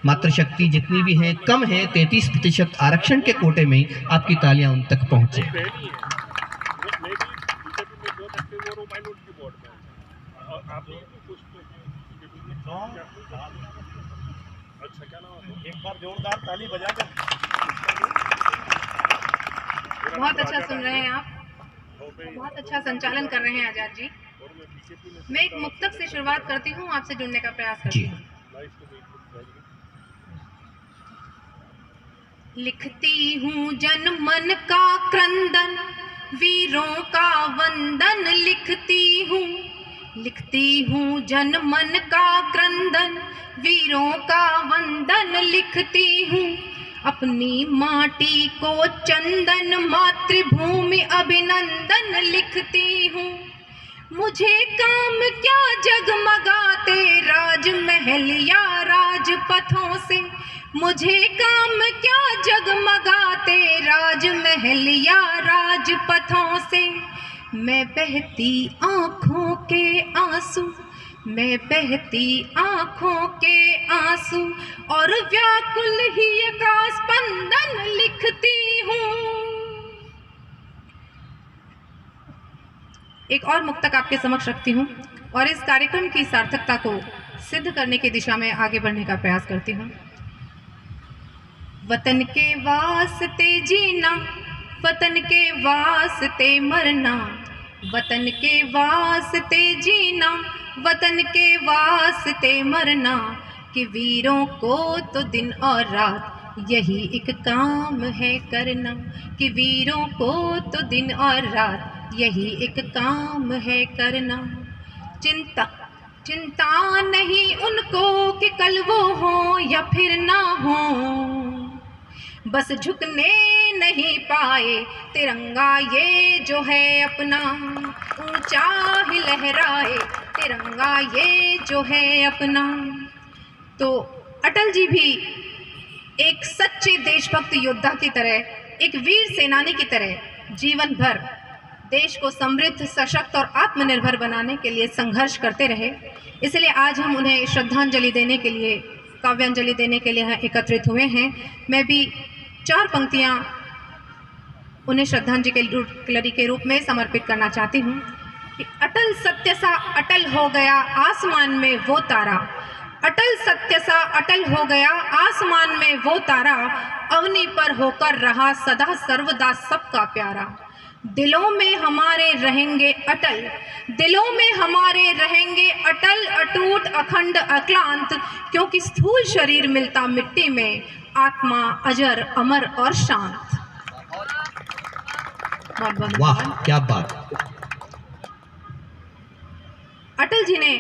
मातृशक्ति जितनी भी है कम है, 33% आरक्षण के कोटे में आपकी तालियां उन तक पहुंचे। एक बार जोरदार ताली बजाकर। बहुत अच्छा सुन रहे हैं आप, बहुत अच्छा संचालन कर रहे हैं आजाद जी। मैं एक मुक्तक से शुरुआत करती हूँ, आपसे जुड़ने का प्रयास करती हूँ। लिखती हूँ जन मन का क्रंदन, वीरों का वंदन लिखती हूँ जन मन का क्रंदन, वीरों का वंदन लिखती हूँ। अपनी माटी को चंदन, मातृभूमि अभिनंदन लिखती हूँ। मुझे काम क्या जगमगाते राजमहल या राजपथों से, मुझे काम क्या जगमगाते राजमहल या राजपथों से। मैं बहती आँखों के आंसू, मैं बहती आँखों के आंसू और व्याकुल ही का स्पंदन लिखती हूँ। एक और मुक्तक आपके समक्ष रखती हूँ और इस कार्यक्रम की सार्थकता को सिद्ध करने की दिशा में आगे बढ़ने का प्रयास करती हूँ। वतन के वास्ते जीना, वतन के वास्ते मरना, वतन के वास्ते जीना, वतन के वास्ते मरना। कि वीरों को तो दिन और रात यही एक काम है करना, कि वीरों को तो दिन और रात यही एक काम है करना। चिंता नहीं उनको कि कल वो हो या फिर ना हो, बस झुकने नहीं पाए तिरंगा ये जो है अपना, ऊंचा ही लहराए तिरंगा ये जो है अपना। तो अटल जी भी एक सच्चे देशभक्त योद्धा की तरह, एक वीर सेनानी की तरह जीवन भर देश को समृद्ध, सशक्त और आत्मनिर्भर बनाने के लिए संघर्ष करते रहे। इसलिए आज हम उन्हें श्रद्धांजलि देने के लिए, काव्यांजलि देने के लिए एकत्रित हुए हैं। मैं भी 4 पंक्तियां उन्हें श्रद्धांजलि के रूप में समर्पित करना चाहती हूँ। कि अटल सत्य सा अटल हो गया आसमान में वो तारा, अटल सत्य सा अटल हो गया आसमान में वो तारा, अवनी पर होकर रहा सदा सर्वदा सबका प्यारा। दिलों में हमारे रहेंगे अटल, दिलों में हमारे रहेंगे अटल, अटूट अखंड अक्लांत, क्योंकि स्थूल शरीर मिलता मिट्टी में, आत्मा अजर अमर और शांत। वाह क्या बात। अटल जी ने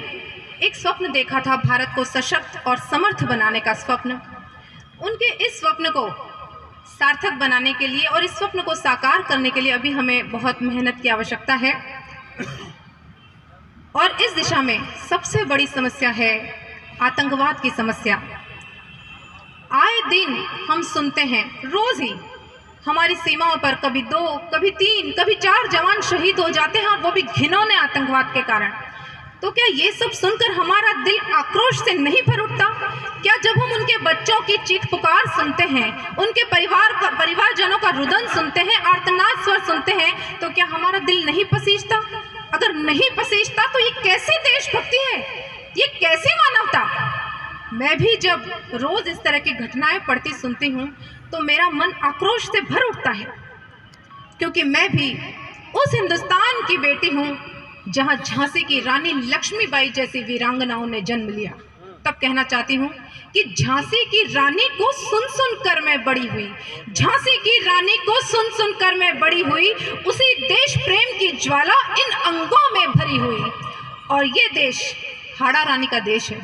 एक स्वप्न देखा था, भारत को सशक्त और समर्थ बनाने का स्वप्न। उनके इस स्वप्न को सार्थक बनाने के लिए और इस स्वप्न को साकार करने के लिए अभी हमें बहुत मेहनत की आवश्यकता है। और इस दिशा में सबसे बड़ी समस्या है आतंकवाद की समस्या। आए दिन हम सुनते हैं, रोज ही हमारी सीमाओं पर कभी 2, कभी 3, कभी 4 जवान शहीद हो जाते हैं, और वो भी घिनौने आतंकवाद के कारण। तो क्या ये सब सुनकर हमारा दिल आक्रोश से नहीं भर उठता? क्या जब हम उनके बच्चों की चीख पुकार सुनते हैं, उनके परिवारजनों का रुदन सुनते हैं, आर्तनाद स्वर सुनते हैं, तो क्या हमारा दिल नहीं पसीजता? अगर नहीं पसीजता तो ये कैसी देशभक्ति है, ये कैसी मानवता? मैं भी जब रोज इस तरह की घटनाएं पढ़ती सुनती हूँ तो मेरा मन आक्रोश से भर उठता है, क्योंकि मैं भी उस हिंदुस्तान की बेटी हूँ जहाँ झांसी की रानी लक्ष्मीबाई जैसी वीरांगनाओं ने जन्म लिया। तब कहना चाहती हूँ कि झांसी की रानी को सुन सुन कर मैं बड़ी हुई, झांसी की रानी को सुन सुन कर मैं बड़ी हुई, उसी देश प्रेम की ज्वाला इन अंगों में भरी हुई। और ये देश हाड़ा रानी का देश है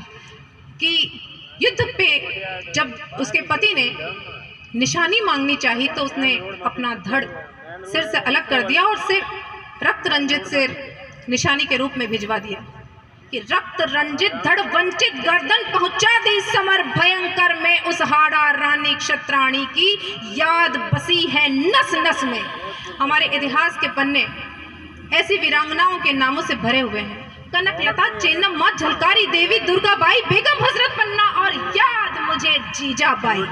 कि युद्ध पे जब उसके पति ने निशानी मांगनी चाहिए तो उसने अपना धड़ सिर से अलग कर दिया और सिर रक्त रंजित सिर निशानी के रूप में भिजवा दिया कि रक्त रंजित धड़ वंचित गर्दन पहुंचा दी समर भयंकर में, उस हाड़ा रानी क्षत्राणी की याद बसी है नस नस में। हमारे इतिहास के पन्ने ऐसी वीरांगनाओं के नामों से भरे हुए हैं। कनकलता, चेन्नम्मा, झलकारी देवी, दुर्गाबाई, बेगम हजरत पन्ना और या जीजाबाई।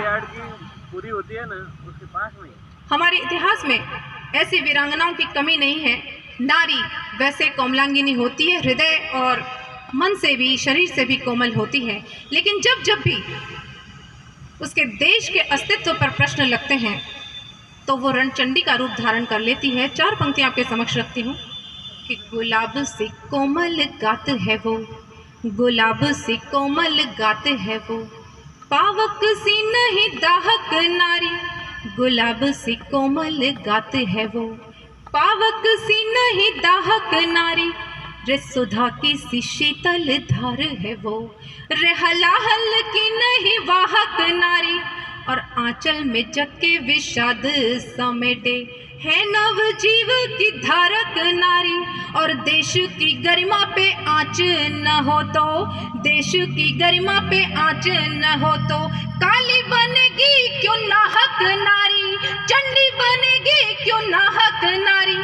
पूरी होती है ना उसके पास में। हमारे इतिहास में ऐसी वीरांगनाओं की कमी नहीं है। नारी वैसे कोमलांगिनी होती है, हृदय और मन से भी, शरीर से भी कोमल होती है, लेकिन जब जब भी उसके देश के अस्तित्व पर प्रश्न लगते हैं तो वो रणचंडी का रूप धारण कर लेती है। 4 पंक्तियां आपके समक्ष रखती हूँ कि गुलाब से कोमल गात है वो, गुलाब से कोमल गात है वो, पावक सी नहीं दाहक नारी, गुलाब से कोमल गात है वो, पावक सी नहीं दाहक नारी, रे सुधा की सी शीतल धार है वो, रे हलाहल की नहीं वाहक नारी, और आंचल में जग के विषाद समेटे है नव जीव की धारक नारी। और देश की गरिमा पे आँच न हो तो, देश की गरिमा पे आँच न हो तो, काली बनेगी क्यों नाहक नारी, चंडी बनेगी क्यों नाहक नारी।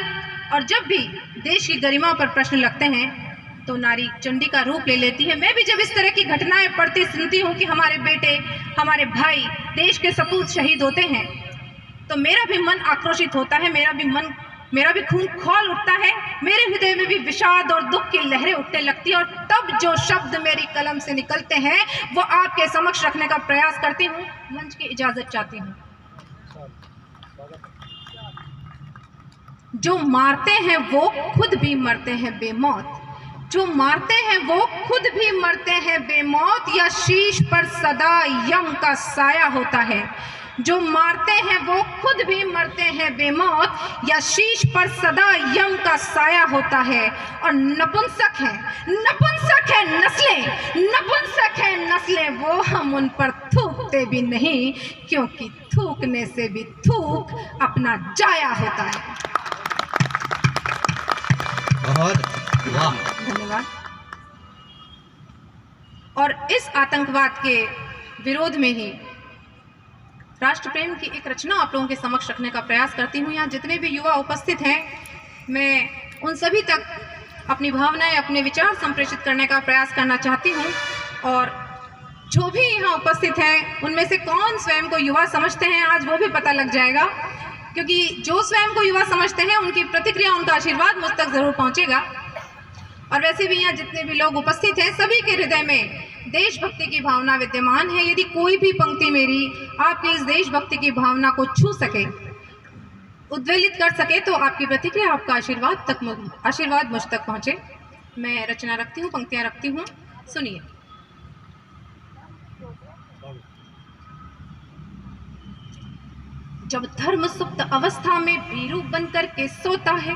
और जब भी देश की गरिमा पर प्रश्न लगते हैं तो नारी चंडी का रूप ले लेती है। मैं भी जब इस तरह की घटनाएं पढ़ती सुनती हूँ कि हमारे बेटे, हमारे भाई देश के सपूत शहीद होते हैं, तो मेरा भी मन आक्रोशित होता है, मेरा भी खून खौल उठता है, मेरे हृदय में भी विषाद और दुख की लहरें उठने लगती है। और तब जो शब्द मेरी कलम से निकलते हैं वो आपके समक्ष रखने का प्रयास करती हूँ। मंच की इजाजत चाहती हूँ। जो मारते हैं वो खुद भी मरते हैं बेमौत, जो मारते हैं वो खुद भी मरते हैं बेमौत, या शीश पर सदा यम का साया होता है। जो मारते हैं वो खुद भी मरते हैं बेमौत, या शीश पर सदा यम का साया होता है। और नपुंसक है नस्लें, नपुंसक है नस्लें, वो हम उन पर थूकते भी नहीं, क्योंकि थूकने से भी थूक अपना जाया होता है। बहुत वाह, धन्यवाद। और इस आतंकवाद के विरोध में ही राष्ट्र प्रेम की एक रचना आप लोगों के समक्ष रखने का प्रयास करती हूँ। यहाँ जितने भी युवा उपस्थित हैं, मैं उन सभी तक अपनी भावनाएं, अपने विचार संप्रेषित करने का प्रयास करना चाहती हूँ। और जो भी यहाँ उपस्थित हैं उनमें से कौन स्वयं को युवा समझते हैं आज वो भी पता लग जाएगा, क्योंकि जो स्वयं को युवा समझते हैं उनकी प्रतिक्रिया, उनका आशीर्वाद मुझ तक ज़रूर पहुँचेगा। और वैसे भी यहाँ जितने भी लोग उपस्थित हैं सभी के हृदय में देशभक्ति की भावना विद्यमान है। यदि कोई भी पंक्ति मेरी आपकी इस देशभक्ति की भावना को छू सके, उद्वेलित कर सके, तो आपकी प्रतिक्रिया, आपका आशीर्वाद मुझ तक पहुँचे। मैं रचना रखती हूँ, पंक्तियाँ रखती हूँ, सुनिए। जब धर्म सुप्त अवस्था में बीरू बनकर के सोता है,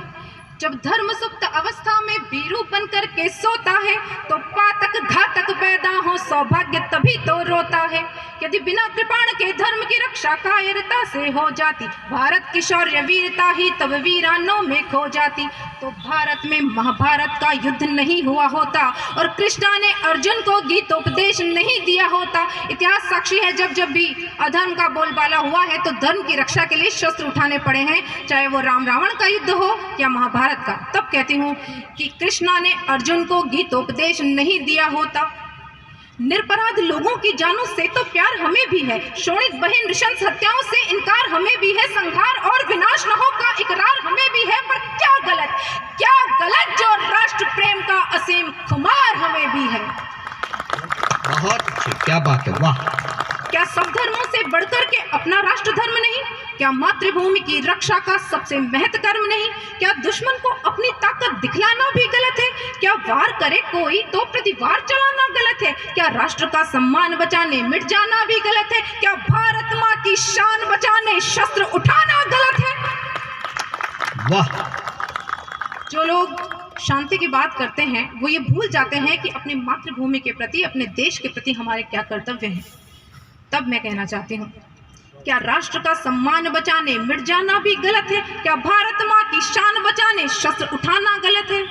जब धर्म सुप्त अवस्था में बीरू बनकर के सोता है, तो पातक घातक पैदा हो सौभाग्य तभी तो रोता है। यदि बिना कृपाण के धर्म की रक्षा कायरता से हो जाती, भारत की शौर्य वीरता ही तब वीरानों में खो जाती, तो भारत में महाभारत का युद्ध नहीं हुआ होता और कृष्णा ने अर्जुन को गीतोपदेश नहीं दिया होता। इतिहास साक्षी है, जब जब भी अधर्म का बोलबाला हुआ है तो धर्म की रक्षा के लिए शस्त्र उठाने पड़े हैं, चाहे वो राम रावण का युद्ध हो या महाभारत का। तब कहती हूँ कि कृष्णा ने अर्जुन को गीतोपदेश नहीं दिया होता। निरपराध लोगों की जानों से तो प्यार हमें भी है, शोणित बहन नृशंस हत्याओं से इनकार हमें भी है, संहार और विनाश न हो का इकरार हमें भी है। पर क्या गलत जो राष्ट्र प्रेम का असीम खुमार हमें भी है। बहुत अच्छे, क्या बात है, वाह। क्या सब धर्मों से बढ़कर के अपना राष्ट्र धर्म नहीं? क्या मातृभूमि की रक्षा का सबसे महत्व कर्म नहीं? क्या दुश्मन को अपनी ताकत दिखलाना भी गलत है? क्या वार करे कोई तो प्रतिवार चलाना गलत है? क्या राष्ट्र का सम्मान बचाने मिट जाना भी गलत है? क्या भारत माँ की शान बचाने शस्त्र उठाना गलत है? वाह। जो लोग शांति की बात करते हैं वो ये भूल जाते हैं कि अपनी मातृभूमि के प्रति, अपने देश के प्रति हमारे क्या कर्तव्य हैं। तब मैं कहना चाहती हूँ, क्या राष्ट्र का सम्मान बचाने मिट जाना भी गलत है? क्या भारत माँ की शान बचाने शस्त्र उठाना गलत है?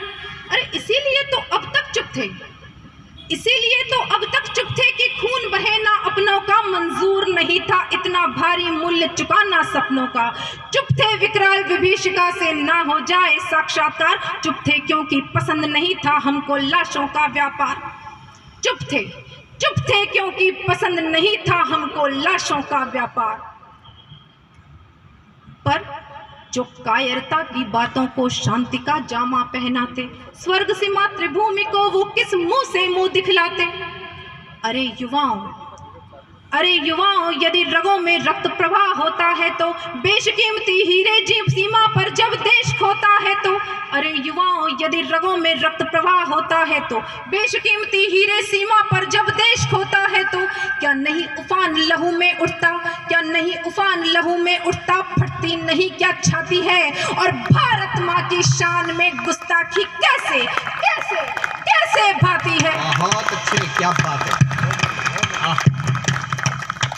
अरे इसीलिए तो अब तक चुप थे, इसीलिए तो अब तक चुप थे कि खून बहना अपनों का मंजूर नहीं था, इतना भारी मूल्य चुकाना सपनों का। चुप थे विकराल विभीषिका से ना हो जाए साक्षात्कार, चुप थे क्योंकि पसंद नहीं था हमको लाशों का व्यापार। चुप थे चुप थे क्योंकि पसंद नहीं था हमको लाशों का व्यापार। पर जो कायरता की बातों को शांति का जामा पहनाते, स्वर्ग से मातृभूमि को वो किस मुंह से मुंह दिखलाते। अरे युवाओं यदि रगों में रक्त प्रवाह होता है तो बेशकीमती हीरे जीव सीमा पर जब देश खोता है तो, अरे युवाओं यदि रगों में रक्त प्रवाह होता है तो बेशकीमती हीरे सीमा पर जब देश खोता है तो क्या नहीं उफान लहू में उठता, क्या नहीं उफान लहू में उठता, फटती नहीं क्या छाती है। और भारत माँ की शान में गुस्ताखी कैसे कैसे कैसे भाती है। बहुत अच्छे, क्या बात है।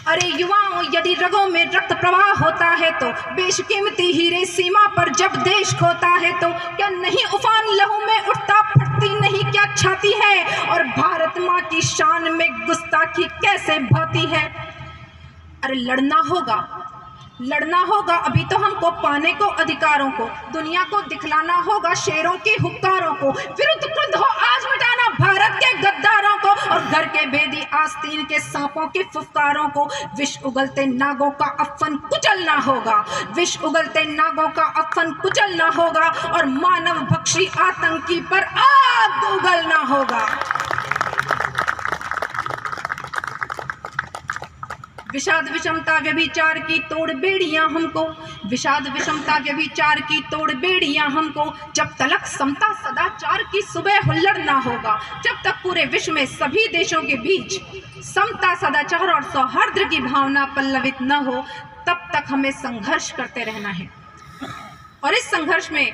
अरे युवाओं यदि रगों में रक्त प्रवाह होता है तो बेशकीमती हीरे सीमा पर जब देश खोता है तो क्या नहीं उफान लहू में उठता, फटती नहीं क्या छाती है। और भारत माँ की शान में गुस्ताखी कैसे भाती है। अरे लड़ना होगा अभी तो हमको पाने को अधिकारों को, दुनिया को दिखलाना होगा शेरों के हुक्कारों को, विरुद्ध क्रुद्ध हो आज मिटाना भारत के गद्दारों को, और घर के भेदी आस्तीन के सांपों के फुफकारों को। विष उगलते नागों का अफन कुचलना होगा, विष उगलते नागों का अफन कुचलना होगा, और मानव भक्षी आतंकी पर आग उगलना होगा। विषाद विषमता व्यभिचार की तोड़ बेड़ियां हमको, विषाद विषमता व्यभिचार की तोड़ बेड़ियां हमको, जब तलक समता सदाचार की सुबह हुल्लड़ ना होगा, जब तक पूरे विश्व में सभी देशों के बीच समता सदाचार और सौहार्द की भावना पल्लवित न हो, तब तक हमें संघर्ष करते रहना है। और इस संघर्ष में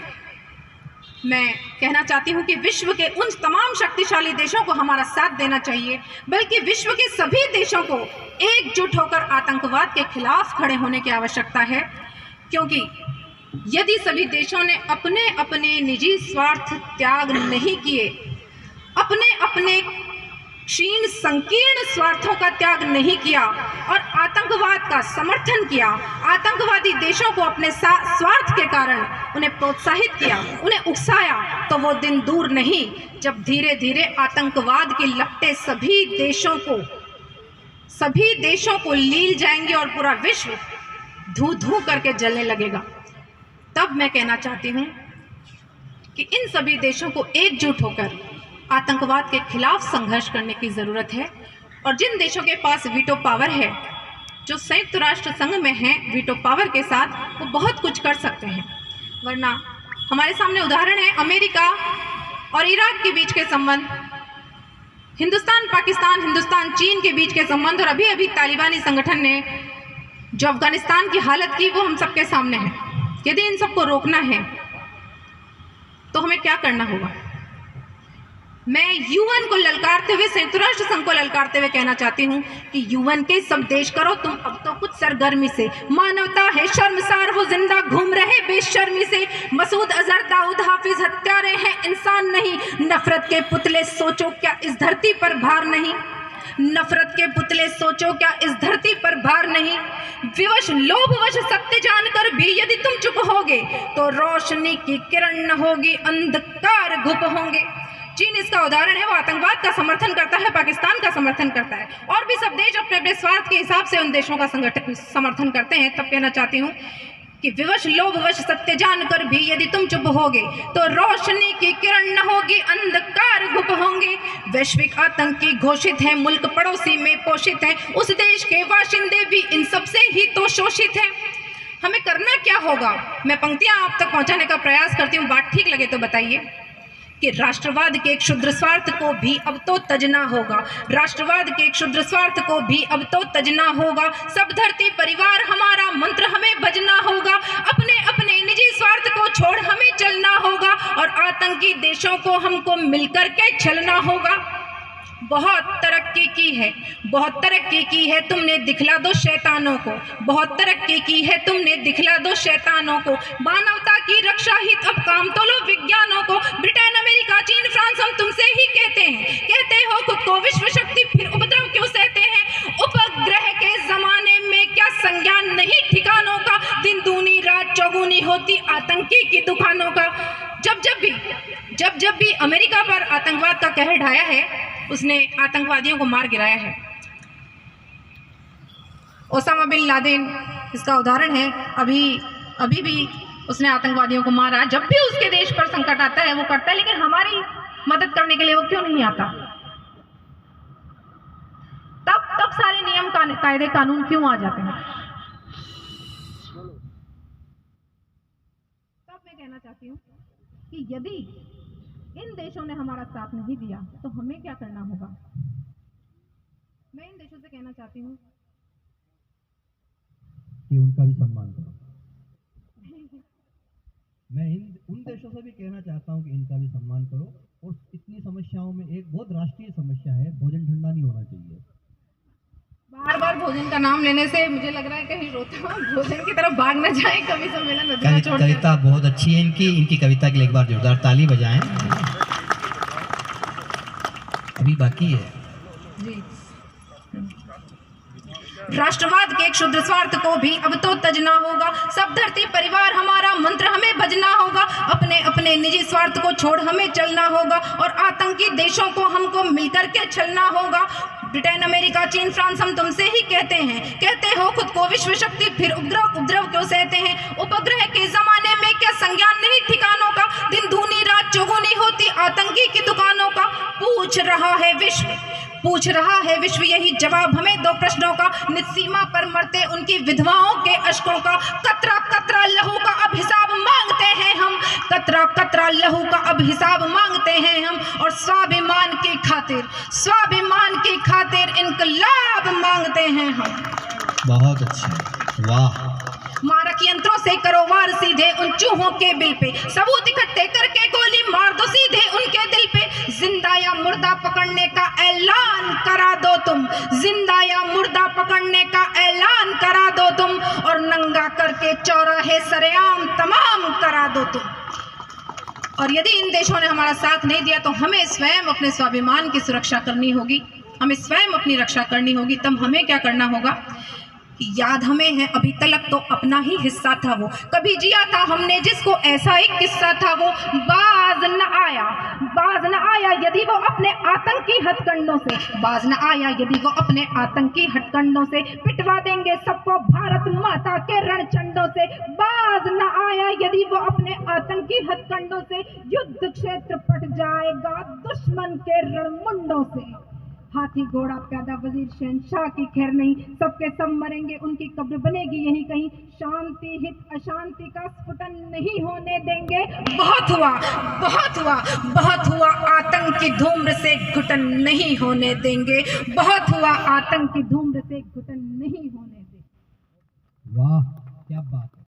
मैं कहना चाहती हूँ कि विश्व के उन तमाम शक्तिशाली देशों को हमारा साथ देना चाहिए, बल्कि विश्व के सभी देशों को एकजुट होकर आतंकवाद के खिलाफ खड़े होने की आवश्यकता है। क्योंकि यदि सभी देशों ने अपने अपने निजी स्वार्थ त्याग नहीं किए, अपने अपने क्षीण संकीर्ण स्वार्थों का त्याग नहीं किया और आतंकवाद का समर्थन किया, आतंकवादी देशों को अपने स्वार्थ के कारण उन्हें प्रोत्साहित किया, उन्हें उकसाया, तो वो दिन दूर नहीं जब धीरे धीरे आतंकवाद की लपटें सभी देशों को लील जाएंगी और पूरा विश्व धू धू करके जलने लगेगा। तब मैं कहना चाहती हूँ कि इन सभी देशों को एकजुट होकर आतंकवाद के खिलाफ संघर्ष करने की ज़रूरत है। और जिन देशों के पास वीटो पावर है, जो संयुक्त राष्ट्र संघ में हैं, वीटो पावर के साथ वो बहुत कुछ कर सकते हैं। वरना हमारे सामने उदाहरण है अमेरिका और इराक के बीच के संबंध, हिंदुस्तान पाकिस्तान, हिंदुस्तान चीन के बीच के संबंध, और अभी अभी तालिबानी संगठन ने जो अफगानिस्तान की हालत की वो हम सबके सामने है। यदि इन सबको रोकना है तो हमें क्या करना होगा। मैं यूएन को ललकारते हुए, संयुक्त राष्ट्र संघ को ललकारते हुए कहना चाहती हूँ कि यूएन के सब देश करो तुम अब तो कुछ सरगर्मी से। मानवता है शर्मसार, वो जिंदा घूम रहे बेशर्मी से। मसूद अजहर, दाऊद हाफिज हत्यारे हैं, इंसान नहीं। नफरत के पुतले सोचो क्या इस धरती पर भार नहीं, नफरत के पुतले सोचो क्या इस धरती पर भार नहीं। विवश लोभवश सत्य जानकर भी यदि तुम चुप होगे तो रोशनी की किरण न होगी, अंधकार घुप होंगे। चीन इसका उदाहरण है, वो आतंकवाद का समर्थन करता है, पाकिस्तान का समर्थन करता है, और भी सब देश अपने अपने स्वार्थ के हिसाब से उन देशों का समर्थन करते हैं। तब कहना चाहती हूँ कि विवश लोभवश सत्य जानकर भी यदि तुम चुप होगे तो रोशनी की किरण न होगी, अंधकार घुप होंगे। वैश्विक आतंकी घोषित है, मुल्क पड़ोसी में पोषित है, उस देश के बाशिंदे भी इन सबसे ही तो शोषित हैं। हमें करना क्या होगा, मैं पंक्तियां आप तक पहुंचाने का प्रयास करती हूँ, बात ठीक लगे तो बताइए। कि राष्ट्रवाद के एक क्षुद्र स्वार्थ को भी अब तो तजना होगा, राष्ट्रवाद के एक क्षुद्र स्वार्थ को भी अब तो तजना होगा। सब धरती परिवार हमारा मंत्र हमें भजना होगा, अपने अपने निजी स्वार्थ को छोड़ हमें चलना होगा, और आतंकी देशों को हमको मिलकर के छलना होगा। बहुत तरक्की की है, बहुत तरक्की की है, तुमने दिखला दो शैतानों को, बहुत तरक्की की है, तुमने दिखला दो शैतानों को। मानवता की रक्षा हित अब काम तो लो विज्ञानों को। ब्रिटेन, अमेरिका, चीन, फ्रांस हम तुमसे ही कहते हैं, कहते हो खुद को विश्व शक्ति, फिर उपद्रव क्यों सहते हैं। उपग्रह के जमाने में क्या संज्ञान नहीं ठिकानों का, दिन दूनी रात चौगुनी होती आतंकी की दुकानों का। जब जब भी अमेरिका पर आतंकवाद का कहर ढाया है, उसने आतंकवादियों को मार गिराया है। ओसामा बिन लादेन इसका उदाहरण है। अभी भी उसने आतंकवादियों को मारा। जब भी उसके देश पर संकट आता है वो करता है, लेकिन हमारी मदद करने के लिए वो क्यों नहीं आता? तब सारे नियम कायदे कानून क्यों आ जाते हैं? तब मैं कहना चाहती हूँ कि यदि इन देशों ने हमारा साथ नहीं दिया तो हमें क्या करना होगा? मैं इन देशों से कहना चाहती हूँ कि उनका भी सम्मान करो। मैं उन देशों से भी कहना चाहता हूँ कि इनका भी सम्मान करो। और इतनी समस्याओं में एक बहुत राष्ट्रीय समस्या है, भोजन ठंडा नहीं होना चाहिए। बार बार भोजन का नाम लेने से मुझे लग रहा है कहीं रोता भोजन की तरफ भाग न जाए, कभी सम्मेलन अधूरा छोड़ दे। कविता बहुत अच्छी है इनकी कविता के लिए एक बार जोरदार ताली बजाएं। अभी बाकी है जी। राष्ट्रवाद के क्षुद्र स्वार्थ को भी अब तो तजना होगा। सब धरती परिवार हमारा मंत्र हमें भजना होगा। अपने अपने निजी स्वार्थ को छोड़ हमें चलना होगा और आतंकी देशों को हमको मिलकर के छलना होगा। ब्रिटेन, अमेरिका, चीन, फ्रांस हम तुमसे ही कहते हो खुद को विश्व शक्ति, फिर उपद्रव क्यों सहते हैं? उपग्रह के जमाने में क्या संज्ञान नहीं ठिकानों का? दिन दूनी रात चौगुनी होती आतंकी की दुकानों का। पूछ रहा है विश्व यही जवाब हमें दो प्रश्नों का। नित सीमा पर मरते उनकी विधवाओं के अश्कों का। कतरा कतरा लहू का अब हिसाब मांगते हैं हम। कतरा कतरा लहू का अब हिसाब मांगते हैं हम। और स्वाभिमान की खातिर इनकलाब मांगते हैं हम। बहुत अच्छा, वाह। मारक यंत्रों से करो वार सीधे उन चूहों के बिल पे। सबूत इकट्ठे करके गोली मार दो सीधे उनके दिल पे। जिंदा या मुर्दा पकड़ने का ऐलान करा दो तुम। जिंदा या मुर्दा पकड़ने का ऐलान करा दो तुम। और नंगा करके चौराहे सरेआम तमाम करा दो तुम। और यदि इन देशों ने हमारा साथ नहीं दिया तो हमें स्वयं अपने स्वाभिमान की सुरक्षा करनी होगी। हमें स्वयं अपनी रक्षा करनी होगी। तब हमें क्या करना होगा? याद हमें है अभी तलक तो अपना ही हिस्सा था वो। कभी जिया था हमने जिसको ऐसा एक किस्सा था वो। बाज न आया यदि वो अपने आतंकी हथकंडों से। बाज न आया यदि वो अपने आतंकी हथकंडों से। पिटवा देंगे सबको भारत माता के रणचंडों से। बाज न आया यदि वो अपने आतंकी हथकंडों से। युद्ध क्षेत्र पट जाएगा दुश्मन के रणमुंडों से। हाथी घोड़ा प्यादा वजीर शहंशाह की खैर नहीं। सबके सब मरेंगे उनकी कब्र बनेगी यहीं कहीं। शांति हित अशांति का स्फुटन नहीं होने देंगे। बहुत हुआ आतंक की धूम्र से घुटन नहीं होने देंगे। बहुत हुआ आतंक की धूम्र से घुटन नहीं होने देंगे। वाह, क्या बात है।